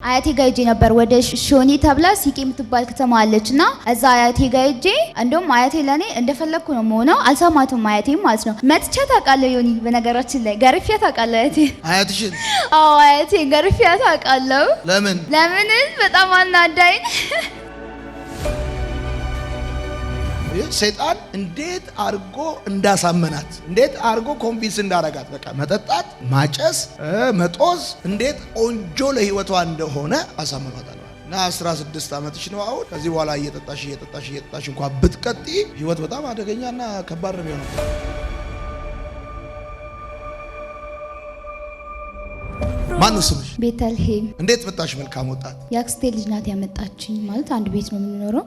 አያቴ ጋር ሄጄ ነበር ወደ ሾኒ ተብላ ሲቄ የምትባል ከተማ አለችና እዛ አያቴ ጋር ሄጄ እንደውም አያቴ ለኔ እንደፈለኩ ነው የምሆነው አልሰማትም አያቴ ማለት ነው መጥቻ ታውቃለህ ዮኒ በነገራችን ላይ ገርፊያ ታውቃለህ አያትሽን አዎ አያቴ ገርፊያ ታውቃለህ ለምን በጣም አናዳኝ ሰይጣን እንዴት አርጎ እንዳሳመናት እንዴት አርጎ ኮንቪንስ እንዳረጋት በቃ መጠጣት ማጨስ መጦዝ እንዴት ቆንጆ ለህይወቷ እንደሆነ አሳመኗታል እና 16 ዓመትሽ ነው አሁን ከዚህ በኋላ እየጠጣሽ እንኳን ብትቀጢ ህይወት በጣም አደገኛና ከባድ ነው የሚሆነው ማነው ስምሽ ቤተልሔም እንዴት መጣሽ መልካም ወጣት ያክስቴ ልጅ ናት ያመጣችኝ ማለት አንድ ቤት ነው የምንኖረው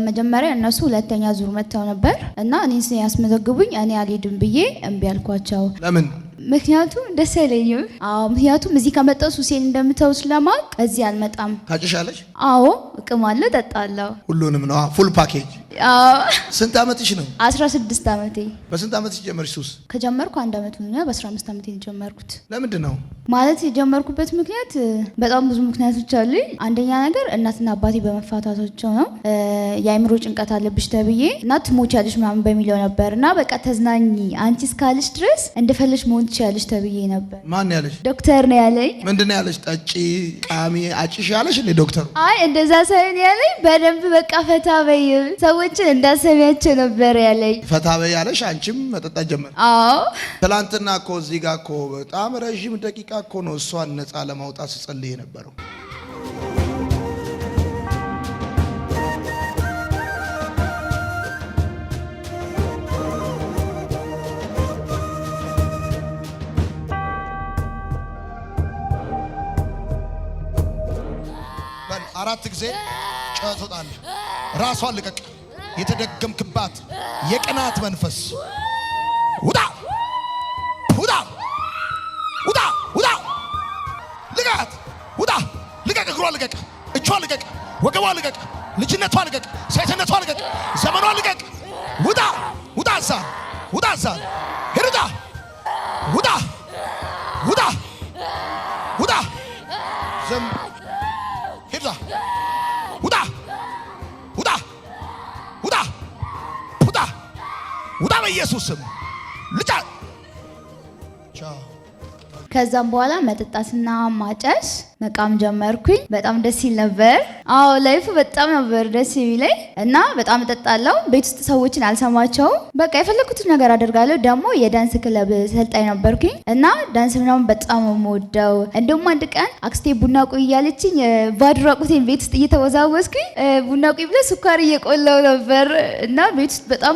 መጀመሪያ እነሱ ሁለተኛ ዙር መጣው ነበር እና እኔን ያስመዘግቡኝ እኔ አልሄድም ብዬ እምቢ አልኳቸው ለምን ምክንያቱም ደስ አይለኝም ምክንያቱም እዚህ ከመጣሁ ሱሴን እንደምተው ስለማውቅ እዚህ አልመጣም ታጭሻለሽ አዎ እቅማለሁ እጠጣለሁ ሁሉንም ነው ፉል ፓኬጅ ስንት ዓመትሽ ነው 16 ዓመቴ በስንት ዓመትሽ ጀመርሽ ሱስ ከጀመርኩ አንድ ዓመት ሆኖኛል በ15 ዓመቴ ጀመርኩት ለምንድን ነው ማለት የጀመርኩበት ምክንያት በጣም ብዙ ምክንያቶች አሉ አንደኛ ነገር እናትና አባቴ በመፋታታቸው ነው የአይምሮ ጭንቀት አለብሽ ተብዬ እና ትሞቻለሽ ምናምን በሚለው ነበርና በቃ ተዝናኝ አንቺ እስካለሽ ድረስ እንደፈለሽ መሆን ትችያለሽ ተብዬ ነበር ማን ያለሽ ዶክተር ነው ያለኝ ምንድነው ያለሽ ጠጪ ቃሚ አጭሽ ያለሽ እንዴ ዶክተሩ አይ እንደዛ ሳይሆን ያለኝ በደንብ በቃ ፈታ በይ ሰዎችን እንዳሰሚያቸው ነበር ያለኝ ፈታ በይ ያለሽ አንቺም መጠጣት ጀመር አዎ ትላንትና እኮ እዚህ ጋር እኮ በጣም ረጅም ደቂቃ እኮ ነው እሷን ነፃ ለማውጣት ስጸልይ ነበረው አራት ጊዜ ጨዋታውጣል ራሷን ልቀቅ የተደገምክባት የቅናት መንፈስ ውጣ ውጣ ውጣ ውጣ ልቀቅ ውጣ ልቀቅ እግሯን ልቀቅ እጇን ልቀቅ ወገቧን ልቀቅ ልጅነቷን ልቀቅ ሴትነቷን ልቀቅ ዘመኗን ልቀቅ ውጣ ውጣ እዛ ሂድ ውጣ ውጣ ውጣ ዘም ሂድ ውጣ ውጣ ውጣ ውጣ ውጣ በኢየሱስ ስም ልጫ ቻው ከዛም በኋላ መጠጣትና ማጨስ መቃም ጀመርኩኝ በጣም ደስ ይል ነበር አዎ ላይፍ በጣም ነበር ደስ የሚለኝ እና በጣም እጠጣለሁ ቤት ውስጥ ሰዎችን አልሰማቸውም በቃ የፈለኩትን ነገር አደርጋለሁ ደግሞ የዳንስ ክለብ ሰልጣኝ ነበርኩኝ እና ዳንስ ምናምን በጣም የምወደው እንደውም አንድ ቀን አክስቴ ቡና ቆይ እያለችኝ ባዶ ራቁቴን ቤት ውስጥ እየተወዛወዝኩኝ ቡና ቆይ ብለ ስኳር እየቆላው ነበር እና ቤት ውስጥ በጣም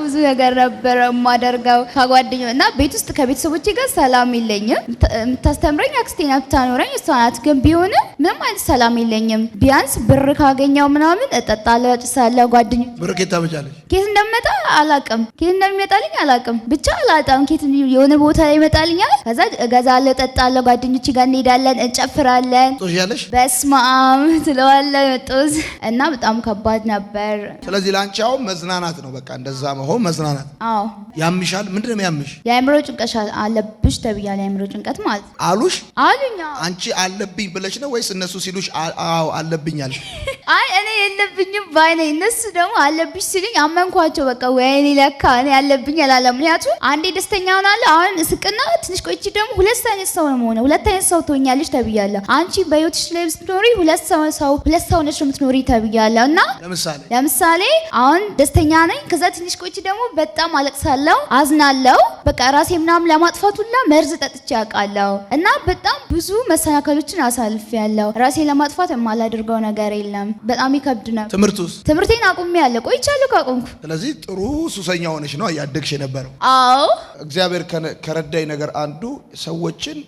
ብዙ ነገር ነበር የማደርገው ከጓደኛዬ እና ቤት ውስጥ ከቤተሰቦቼ ጋር ሰላም የለኝም የምታስተምረኝ አክስቴ ናት ታኖረኝ እሷ ናት ግን ቢሆንም ምንም አይነት ሰላም የለኝም ቢያንስ ብር ካገኘው ምናምን እጠጣለሁ እጭሳለሁ ጓደኞቼ ብር ከየት ታመጫለሽ ከየት እንደሚመጣ አላውቅም ከየት እንደሚመጣልኝ አላውቅም ብቻ አላጣም ከየት የሆነ ቦታ ላይ ይመጣልኛል ከዛ እገዛለሁ እጠጣለሁ ጓደኞቼ ጋር እንሄዳለን እንጨፍራለን ጦሻለሽ በስመ አብ ትለዋለህ መጦዝ እና በጣም ከባድ ነበር ስለዚህ ላንቻው መዝናናት ነው በቃ እንደዛ መሆን መዝናናት አዎ ያምሻል ምንድነው ያምሽ የአይምሮ ጭንቀት አለብሽ ተብያለሁ የአይምሮ ጭንቀት ማለት አሉሽ አሉኛ አንቺ አለብኝ ብለሽ ነው ወይስ እነሱ ሲሉሽ አዎ አለብኝ አልሽ አይ እኔ የለብኝም ባይ ነኝ እነሱ ደግሞ አለብሽ ሲሉኝ አመንኳቸው በቃ ወይኔ ለካ እኔ አለብኝ አላለም ምክንያቱም አንዴ ደስተኛ ሆናለሁ አሁን እስቅና ትንሽ ቆይቼ ደግሞ ሁለት አይነት ሰው ነው የምሆነው ሁለት አይነት ሰው ትሆኛለሽ ተብያለሁ አንቺ በህይወትሽ ላይ ስትኖሪ ሁለት ሰው ነሽ የምትኖሪ ተብያለሁ እና ለምሳሌ አሁን ደስተኛ ነኝ ከዛ ትንሽ ቆይቼ ደግሞ በጣም አለቅሳለሁ አዝናለሁ በቃ ራሴ ምናምን ለማጥፋት ሁላ መርዝ ጠጥቼ አውቃለሁ እና በጣም ብዙ መሰናከሎችን አሳልፌያለሁ ራሴን ለማጥፋት የማላደርገው ነገር የለም በጣም ይከብድ ነው ትምህርቴን አቁሜያለሁ ቆይቻለሁ ካቆምኩ ስለዚህ ጥሩ ሱሰኛ ሆነሽ ነው ያደግሽ የነበረው አዎ እግዚአብሔር ከረዳኝ ነገር አንዱ ሰዎችን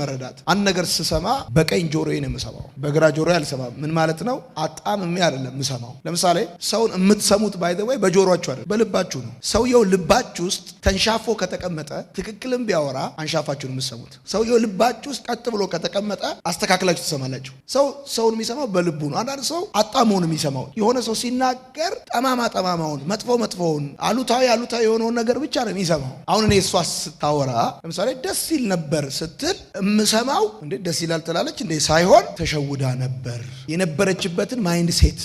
መረዳት አንድ ነገር ስሰማ በቀኝ ጆሮዬ ነው የምሰማው በግራ ጆሮዬ አልሰማም ምን ማለት ነው አጣምሜ አይደለም የምሰማው ለምሳሌ ሰውን የምትሰሙት ባይ ዘ ወይ በጆሮአችሁ አይደል በልባችሁ ነው ሰውየው ልባችሁ ውስጥ ተንሻፎ ከተቀመጠ ትክክልም ቢያወራ አንሻፋችሁን የምትሰሙት ሰውየው ልባችሁ ውስጥ ቀጥ ብሎ ከተቀመጠ አስተካክላችሁ ትሰማላችሁ ሰውን የሚሰማው በልቡ ነው። አንዳንድ ሰው አጣመውን የሚሰማው የሆነ ሰው ሲናገር ጠማማውን መጥፎውን አሉታዊ የሆነውን ነገር ብቻ ነው የሚሰማው። አሁን እኔ እሷ ስታወራ ለምሳሌ ደስ ይል ነበር ስትል የምሰማው እንዴ ደስ ይላል ትላለች እንዴ ሳይሆን ተሸውዳ ነበር። የነበረችበትን ማይንድ ሴት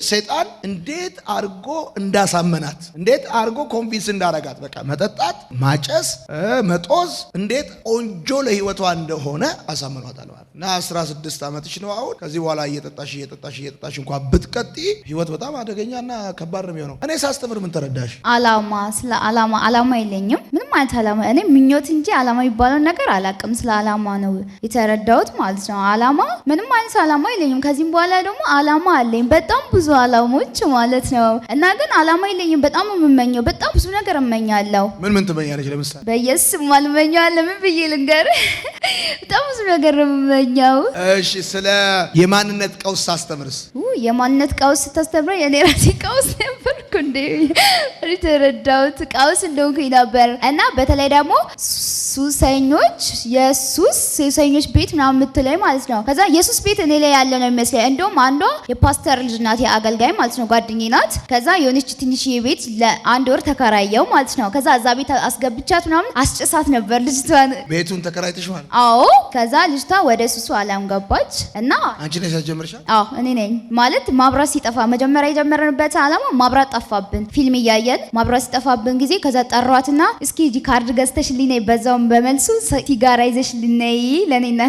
ሰይጣን እንዴት አርጎ እንዳሳመናት እንዴት አርጎ ኮንቪንስ እንዳረጋት በቃ መጠጣት፣ ማጨስ፣ መጦዝ እንዴት ቆንጆ ለህይወቷ እንደሆነ አሳመኗታል ማለት እና 16 ዓመትሽ ነው አሁን። ከዚህ በኋላ እየጠጣሽ እንኳን ብትቀጢ ህይወት በጣም አደገኛና ከባድ ነው የሚሆነው። እኔ ሳስተምር ምን ተረዳሽ? ስለ ዓላማ የለኝም ምንም አይነት ዓላማ። እኔ ምኞት እንጂ ዓላማ የሚባለው ነገር አላውቅም። ስለ ዓላማ ነው የተረዳሁት ማለት ነው። ዓላማ ምንም አይነት ዓላማ የለኝም። ከዚህም በኋላ ደግሞ ዓላማ አለኝ በጣም ብዙ ዓላማዎች ማለት ነው። እና ግን ዓላማ የለኝም። በጣም የምመኘው በጣም ብዙ ነገር እመኛለሁ። ምን ትመኛለሽ? ለምሳሌ በየስም አልመኛለሁ። ምን ብዬ ልንገር? በጣም ብዙ ነገር የምመኘው። እሺ ስለ የማንነት ቀውስ ሳስተምርስ? የማንነት ቀውስ ስታስተምረኝ የኔ ራሴ ቀውስ ነበርኩ እንዴ የተረዳሁት ቀውስ እንደሆንኩኝ ነበር። እና በተለይ ደግሞ የሱሰኞች ቤት ምናምን የምትለኝ ማለት ነው። ከዛ የሱስ ቤት እኔ ላይ ያለ ነው የሚመስለኝ። እንደውም አንዷ የፓስተር ልጅ ናት፣ የአገልጋይ ማለት ነው፣ ጓደኛዬ ናት። ከዛ የሆነች ትንሽዬ ቤት ለ1 ወር ተከራየው ማለት ነው። ከዛ እዛ ቤት አስገብቻት ምናምን አስጭሳት ነበር ልጅቷን። ቤቱን ተከራይተሽ ማለት? አዎ። ከዛ ልጅቷ ወደ ሱሱ ዓለም ገባች እና አንቺ ነሽ ያስጀመርሻት? አዎ እኔ ነኝ ማለት ማብራት ሲጠፋ መጀመሪያ የጀመርንበት ዓላማ ማብራት ጠፋብን፣ ፊልም እያየን ማብራት ሲጠፋብን ጊዜ ከዛ ጠሯትና እስኪ ካርድ ገዝተሽልኝ ነይ፣ በዛውም በመልሱ ሲጋራ ይዘሽልኝ ነይ ለኔና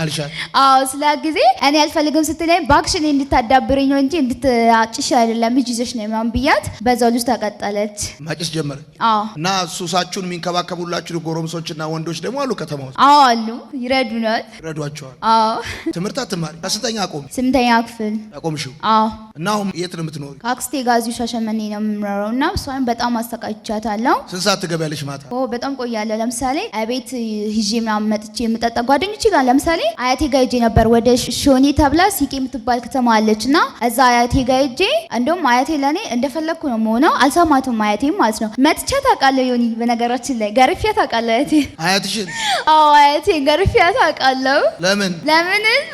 አልሻት። አዎ ስለ ጊዜ እኔ አልፈልግም ስትለኝ ባክሽን እንድታዳብረኝ ነው እንጂ እንድትአጭሽ አይደለም ልጅ ይዘሽ ነው ምናምን ብያት በዛው ልጅ ተቀጠለች፣ ማጭስ ጀመረች። አዎ እና ሱሳችሁን የሚንከባከቡላችሁ ጎረምሶችና ወንዶች ደግሞ አሉ ከተማ ውስጥ? አዎ አሉ፣ ይረዷቸዋል። አዎ ትምህርት አትማሪ? ከስንተኛ አቆም? 8ኛ ክፍል አቆምሽው? አዎ። እና አሁን የት ነው የምትኖሪ? ከአክስቴ ጋር እዚሁ ሻሸመኔ ነው የምኖረው እና እሷን በጣም አሰቃይቻታለሁ። ስንት ሰዓት ትገቢያለሽ ማታ? በጣም ቆያለሁ። ለምሳሌ ቤት ሂጄ ምናምን መጥቼ የምጠጣ ጓደኞቼ ጋር ለምሳሌ አያቴ ጋር ሄጄ ነበር። ወደ ሾኔ ተብላ ሲቄ የምትባል ከተማ አለች እና እዛ አያቴ ጋር ሄጄ እንደውም አያቴ ለኔ እንደፈለኩ ነው የምሆነው። አልሰማትም አያቴ ማለት ነው። መጥቻ ታውቃለሁ ዮኒ፣ በነገራችን ላይ ገርፊያ ታውቃለህ አያትሽን? አዎ አያቴ ገርፊያ ታውቃለሁ። ለምን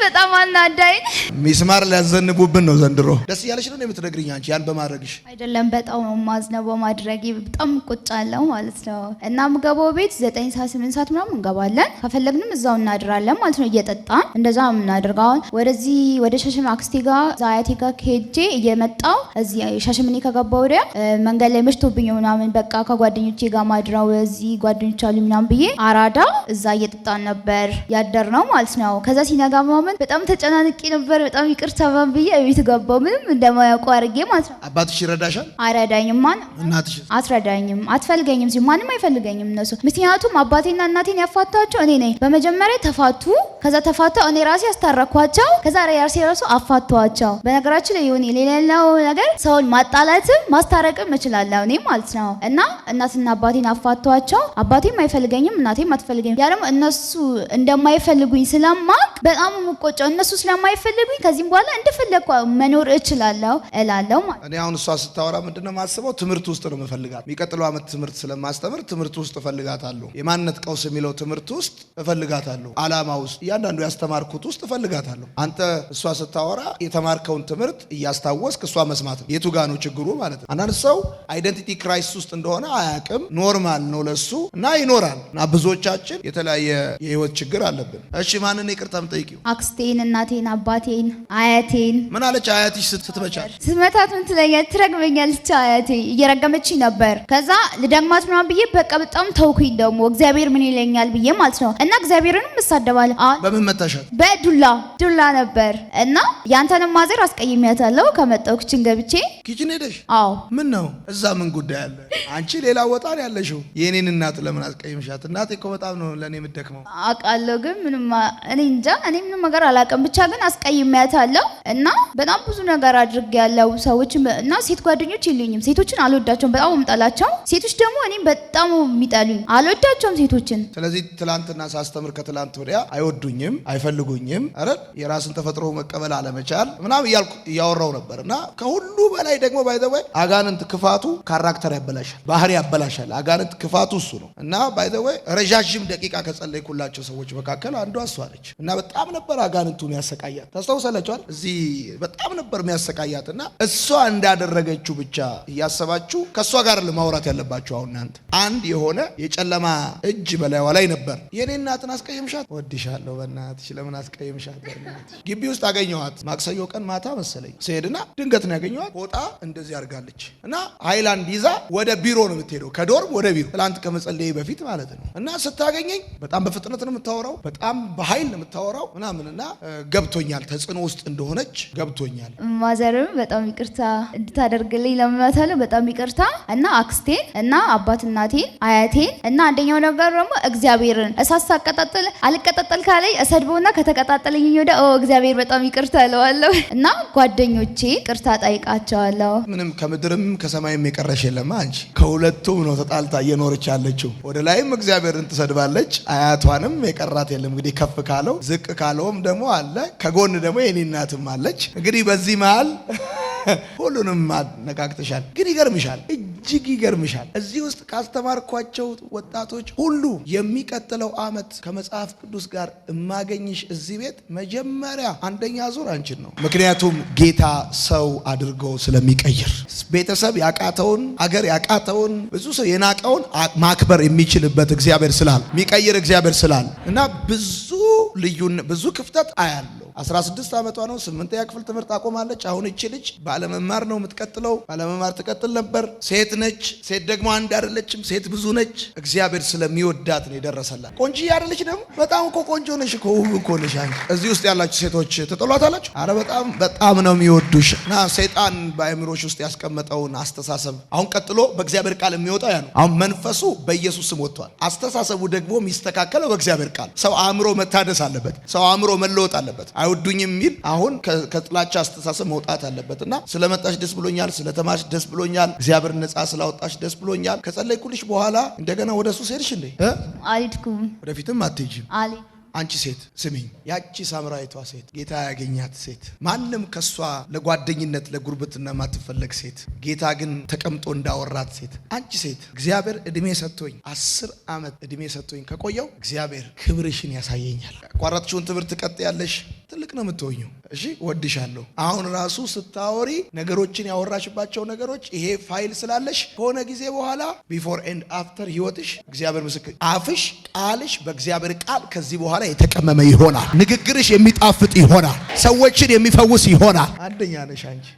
በጣም አናዳኝ። ሚስማር ሊያዘንቡብን ነው ዘንድሮ። ደስ እያለሽ ነው የምትነግሪኝ አንቺ ያን በማድረግሽ? አይደለም በጣም ነው ማዝነው በማድረጌ በጣም ቁጫለሁ ማለት ነው። እና ምገባው ቤት 9 ሰዓት 8 ሰዓት ምናምን እንገባለን። ከፈለግንም እዛው እናድራለን ማለት ነው እየጠጣን እንደዛ የምናደርገው። አሁን ወደዚህ ወደ ሻሸመኔ አክስቴ ጋር ዛያቴ ጋር ከሄጄ እየመጣው እዚህ ሻሸመኔ ከገባው ወዲያ መንገድ ላይ መሽቶብኝ ምናምን በቃ ከጓደኞቼ ጋር ማድራው እዚህ ጓደኞች አሉ ምናምን ብዬ አራዳ እዛ እየጠጣን ነበር ያደርነው ማለት ነው። ከዛ ሲነጋ ምናምን በጣም ተጨናንቄ ነበር። በጣም ይቅርታ ምናምን ብዬ ቤት ገባው ምንም እንደማያውቁ አድርጌ ማለት ነው። አባትሽ ይረዳሻል? አይረዳኝም። ማን እናትሽ? አትረዳኝም፣ አትፈልገኝም። ማንም አይፈልገኝም እነሱ። ምክንያቱም አባቴና እናቴን ያፋታቸው እኔ ነኝ። በመጀመሪያ ተፋቱ፣ ከዛ ተፋታው እኔ ራሴ አስታረኳቸው፣ ከዛ ራሴ ራሱ አፋቷቸው። በነገራችን ላይ ይሁን የሌላው ነገር ሰውን ማጣላትም ማስታረቅም እችላለሁ እኔ ማለት ነው። እና እናትና አባቴን አፋቷቸው። አባቴም አይፈልገኝም፣ እናቴም አትፈልገኝም። ያ ደግሞ እነሱ እንደማይፈልጉኝ ስለማቅ በጣም የምቆጨው እነሱ ስለማይፈልጉኝ ከዚህም በኋላ እንደፈለኩ መኖር እችላለሁ እላለሁ ማለት። እኔ አሁን እሷ ስታወራ ምንድነው የማስበው? ትምህርት ውስጥ ነው የምፈልጋት። የሚቀጥለው ዓመት ትምህርት ስለማስተምር ትምህርት ውስጥ እፈልጋታለሁ። የማንነት ቀውስ የሚለው ትምህርት ውስጥ እፈልጋታለሁ። ዓላማ ውስጥ እያንዳንዱ ያስተማርኩት ውስጥ እፈልጋታለሁ። አንተ እሷ ስታወራ የተማርከውን ትምህርት እያስታወስክ እሷ መስማት ነው። የቱ ጋ ነው ችግሩ ማለት ነው። አንዳንድ ሰው አይደንቲቲ ክራይሲስ ውስጥ እንደሆነ አያውቅም። ኖርማል ነው ለሱ እና ይኖራል። እና ብዙዎቻችን የተለያየ የህይወት ችግር አለብን። እሺ ማንን ይቅርታ የምጠይቂው? አክስቴን፣ እናቴን፣ አባቴን፣ አያቴን። ምን አለች አያትሽ ስትመቻት? ስትመታት ምን ትለኛለች? ትረግመኛለች። አያቴ እየረገመችኝ ነበር። ከዛ ልደግማት ምናምን ብዬ በቃ በጣም ተውኩኝ። ደግሞ እግዚአብሔር ምን ይለኛል ብዬ ማለት ነው። እና እግዚአብሔርንም እሳደባለሁ። በምን መታሻት? በዱላ ነበር። እና ያንተንም ማዘር አስቀይሜያታለሁ። ከመጣሁ ኪችን ገብቼ ኪችን ሄደሽ? አዎ። ምን ነው እዛ ምን ጉዳይ አለ? አንቺ ሌላ ወጣ ያለሽው። የኔን እናት ለምን አስቀይምሻት? እናቴ እኮ በጣም ነው ለኔ የምትደክመው። አውቃለሁ ግን ምንም እኔ እንጃ። እኔ ምንም ነገር አላውቅም። ብቻ ግን አስቀይሜያታለሁ እና በጣም ብዙ ነገር ነገር አድርጌያለሁ። ሰዎች እና ሴት ጓደኞች የሉኝም። ሴቶችን አልወዳቸውም፣ በጣም እምጠላቸው። ሴቶች ደግሞ እኔም በጣም የሚጠሉኝ፣ አልወዳቸውም ሴቶችን። ስለዚህ ትላንትና ሳስተምር ከትላንት ወዲያ አይወዱኝም፣ አይፈልጉኝም፣ አረ የራስን ተፈጥሮ መቀበል አለመቻል ምናምን እያልኩ እያወራው ነበር። እና ከሁሉ በላይ ደግሞ ባይዘወይ አጋንንት ክፋቱ ካራክተር ያበላሻል፣ ባህሪ ያበላሻል። አጋንንት ክፋቱ እሱ ነው። እና ባይዘወይ ረዣዥም ደቂቃ ከጸለይኩላቸው ሰዎች መካከል አንዷ እሷ ነች። እና በጣም ነበር አጋንንቱን ያሰቃያት። ታስታውሳላችኋል? እዚህ በጣም ነበር የሚያሰቃያት። እና እሷ እንዳደረገችው ብቻ እያሰባችሁ ከእሷ ጋር ለማውራት ያለባችሁ አሁን እናንተ አንድ የሆነ የጨለማ እጅ በላይዋ ላይ ነበር። የኔ እናትን አስቀየምሻት? ወድሻለሁ በእናትሽ ለምን አስቀየምሻት? በእናትሽ ግቢ ውስጥ አገኘኋት። ማክሰኞ ቀን ማታ መሰለኝ ስሄድና ድንገት ነው ያገኘኋት። ፎጣ እንደዚህ አድርጋለች እና ሃይላንድ ይዛ ወደ ቢሮ ነው የምትሄደው፣ ከዶርም ወደ ቢሮ ትላንት ከመጸለይ በፊት ማለት ነው። እና ስታገኘኝ በጣም በፍጥነት ነው የምታወራው፣ በጣም በኃይል ነው የምታወራው ምናምን። እና ገብቶኛል ተጽዕኖ ውስጥ እንደሆነች ገብቶኛል። ማዘርም በጣም ይቅርታ እንድታደርግልኝ ለምናታለሁ፣ በጣም ይቅርታ። እና አክስቴን እና አባት እናቴን አያቴን እና አንደኛው ነገር ደግሞ እግዚአብሔርን እሳት ሳቀጣጥል አልቀጣጠል ካለኝ እሰድበውና ከተቀጣጠለኝ ወደ እግዚአብሔር በጣም ይቅርታ እለዋለሁ። እና ጓደኞቼ ይቅርታ ጠይቃቸዋለሁ። ምንም ከምድርም ከሰማይም የቀረሽ የለም። አንቺ ከሁለቱም ነው ተጣልታ እየኖረች ያለችው። ወደ ላይም እግዚአብሔርን ትሰድባለች፣ አያቷንም የቀራት የለም። እንግዲህ ከፍ ካለው ዝቅ ካለውም ደግሞ አለ፣ ከጎን ደግሞ የኔ እናትም አለች። እንግዲህ በዚህ መሃል ሁሉንም አነቃቅተሻል። ግን ይገርምሻል፣ እጅግ ይገርምሻል። እዚህ ውስጥ ካስተማርኳቸው ወጣቶች ሁሉ የሚቀጥለው ዓመት ከመጽሐፍ ቅዱስ ጋር እማገኝሽ እዚህ ቤት መጀመሪያ አንደኛ ዙር አንቺን ነው። ምክንያቱም ጌታ ሰው አድርጎ ስለሚቀይር ቤተሰብ ያቃተውን፣ አገር ያቃተውን፣ ብዙ ሰው የናቀውን ማክበር የሚችልበት እግዚአብሔር ስላል የሚቀይር እግዚአብሔር ስላል እና ብዙ ክፍተት አያለው። 16 ዓመቷ ነው። 8ኛ ክፍል ትምህርት አቆማለች። አሁን እቺ ልጅ ባለመማር ነው የምትቀጥለው። ባለመማር ትቀጥል ነበር። ሴት ነች። ሴት ደግሞ አንድ አይደለችም፣ ሴት ብዙ ነች። እግዚአብሔር ስለሚወዳት ነው የደረሰላት። ቆንጆ አይደለች ደግሞ በጣም እኮ ቆንጆ ነሽ እኮ፣ ውብ እኮ ነሽ አንቺ። እዚህ ውስጥ ያላችሁ ሴቶች ትጠሏታላችሁ? አረ በጣም ነው የሚወዱሽ። እና ሰይጣን በአእምሮሽ ውስጥ ያስቀመጠውን አስተሳሰብ አሁን ቀጥሎ በእግዚአብሔር ቃል የሚወጣው ያ ነው። አሁን መንፈሱ በኢየሱስ ስም ወጥቷል። አስተሳሰቡ ደግሞ የሚስተካከለው በእግዚአብሔር ቃል። ሰው አእምሮ መታደስ አለበት። ሰው አእምሮ መለወጥ አለበት። አይወዱኝም የሚል አሁን ከጥላቻ አስተሳሰብ መውጣት አለበት። እና ስለመጣሽ ደስ ብሎኛል፣ ስለተማርሽ ደስ ብሎኛል፣ እግዚአብሔር ነጻ ስላወጣሽ ደስ ብሎኛል። ከጸለይኩልሽ በኋላ እንደገና ወደ ሱስ ሄድሽ እንዴ? አልሄድኩም። ወደፊትም አትሄጂም። አንቺ ሴት ስሚኝ፣ ያቺ ሳምራዊቷ ሴት ጌታ ያገኛት ሴት፣ ማንም ከሷ ለጓደኝነት ለጉርብትና ማትፈለግ ሴት፣ ጌታ ግን ተቀምጦ እንዳወራት ሴት፣ አንቺ ሴት እግዚአብሔር እድሜ ሰጥቶኝ 10 ዓመት እድሜ ሰጥቶኝ ከቆየው እግዚአብሔር ክብርሽን ያሳየኛል። ያቋረጥሽውን ትምህርት ቀጥ ያለሽ ትልቅ ነው የምትሆኚው። እሺ ወድሻለሁ። አሁን ራሱ ስታወሪ ነገሮችን ያወራሽባቸው ነገሮች ይሄ ፋይል ስላለሽ ከሆነ ጊዜ በኋላ ቢፎር ኤንድ አፍተር ህይወትሽ እግዚአብሔር ምስክር፣ አፍሽ ቃልሽ በእግዚአብሔር ቃል ከዚህ በኋላ የተቀመመ ይሆናል። ንግግርሽ የሚጣፍጥ ይሆናል። ሰዎችን የሚፈውስ ይሆናል። አንደኛ ነሽ አንቺ።